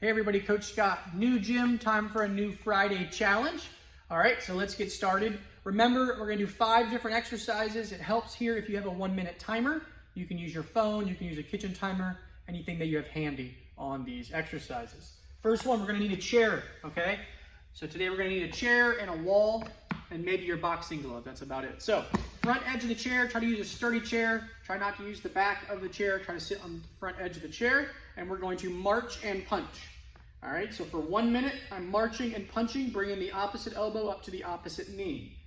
Hey everybody, Coach Scott, new gym, time for a new Friday challenge. All right, so let's get started. Remember, we're gonna do 5 different exercises. It helps here if you have a 1-minute timer. You can use your phone, you can use a kitchen timer, anything that you have handy on these exercises. First one, we're gonna need a chair, okay? So today we're gonna need a chair and a wall and maybe your boxing glove, that's about it. So, front edge of the chair, try to use a sturdy chair. Try not to use the back of the chair, try to sit on the front edge of the chair. And we're going to march and punch. All right, so for 1 minute, I'm marching and punching, bringing the opposite elbow up to the opposite knee.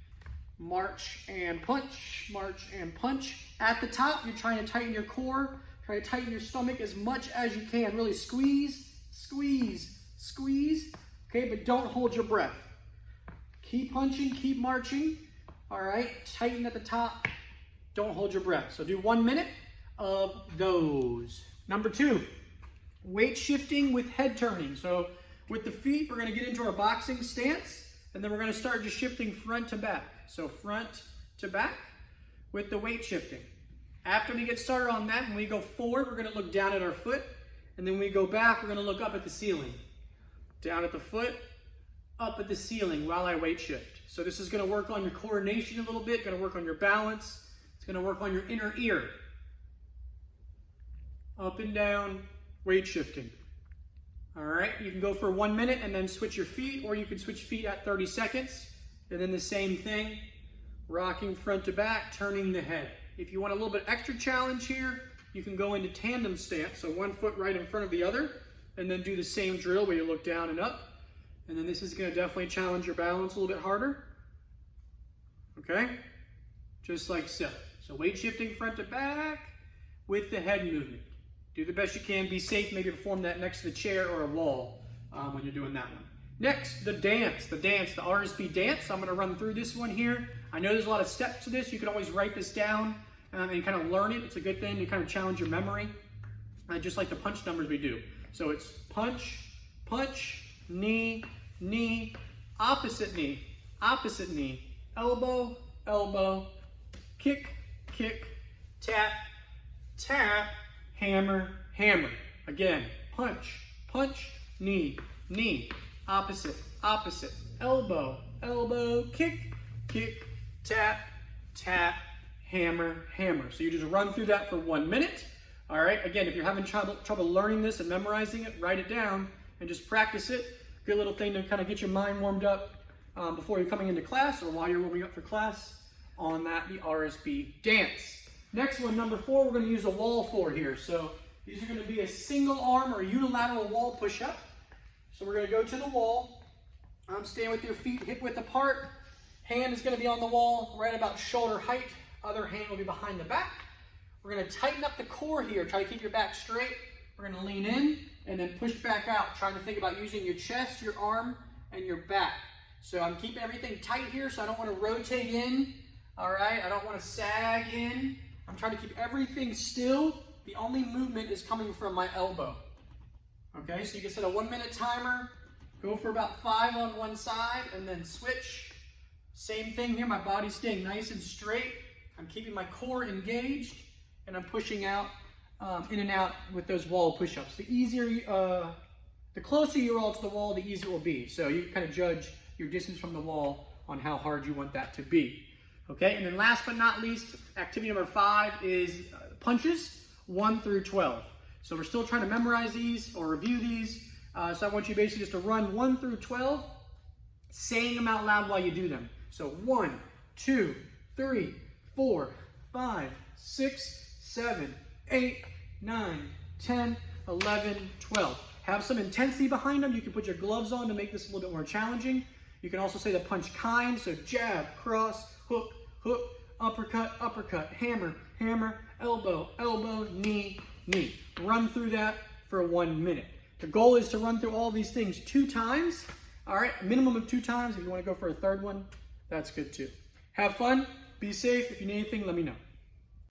March and punch, march and punch. At the top, you're trying to tighten your core, try to tighten your stomach as much as you can. Really squeeze, squeeze, squeeze. Okay, but don't hold your breath. Keep punching, keep marching. All right, tighten at the top, don't hold your breath. So do 1 minute of those. Number 2. Weight shifting with head turning. So with the feet, we're gonna get into our boxing stance, and then we're gonna start just shifting front to back. So front to back with the weight shifting. After we get started on that, when we go forward, we're gonna look down at our foot, and then when we go back, we're gonna look up at the ceiling. Down at the foot, up at the ceiling while I weight shift. So this is gonna work on your coordination a little bit, gonna work on your balance, it's gonna work on your inner ear. Up and down, weight shifting. All right, you can go for 1 minute and then switch your feet, or you can switch feet at 30 seconds. And then the same thing, rocking front to back, turning the head. If you want a little bit extra challenge here, you can go into tandem stance, so 1 foot right in front of the other, and then do the same drill where you look down and up. And then this is gonna definitely challenge your balance a little bit harder. Okay, just like so. So weight shifting front to back with the head movement. Do the best you can, be safe, maybe perform that next to the chair or a wall when you're doing that one. Next, the dance, the RSB dance. I'm gonna run through this one here. I know there's a lot of steps to this. You can always write this down and kind of learn it. It's a good thing to kind of challenge your memory, just like the punch numbers we do. So it's punch, punch, knee, knee, opposite knee, elbow, elbow, kick, kick, tap, tap, hammer, hammer. Again, punch, punch, knee, knee, opposite, opposite, elbow, elbow, kick, kick, tap, tap, hammer, hammer. So you just run through that for 1 minute. All right, again, if you're having trouble learning this and memorizing it, write it down and just practice it. Good little thing to kind of get your mind warmed up before you're coming into class or while you're warming up for class on that, the RSB dance. Next one, number 4, we're going to use a wall for here. So these are going to be a single arm or unilateral wall push-up. So we're going to go to the wall. Stand with your feet hip width apart. Hand is going to be on the wall right about shoulder height. Other hand will be behind the back. We're going to tighten up the core here. Try to keep your back straight. We're going to lean in and then push back out. Trying to think about using your chest, your arm, and your back. So I'm keeping everything tight here, so I don't want to rotate in. All right, I don't want to sag in. I'm trying to keep everything still. The only movement is coming from my elbow. Okay, so you can set a 1 minute timer, go for about 5 on one side, and then switch. Same thing here, my body's staying nice and straight. I'm keeping my core engaged, and I'm pushing out, in and out with those wall push-ups. The closer you are to the wall, the easier it will be. So you kind of judge your distance from the wall on how hard you want that to be. Okay, and then last but not least, activity number 5 is punches 1 through 12. So we're still trying to memorize these or review these. So I want you basically just to run 1 through 12, saying them out loud while you do them. So 1, 2, 3, 4, 5, 6, 7, 8, 9, 10, 11, 12. Have some intensity behind them. You can put your gloves on to make this a little bit more challenging. You can also say the punch kind, so jab, cross, hook, hook, uppercut, uppercut, hammer, hammer, elbow, elbow, knee, knee. Run through that for 1 minute. The goal is to run through all these things 2 times. All right, a minimum of 2 times. If you want to go for a third one, that's good too. Have fun, be safe. If you need anything, let me know.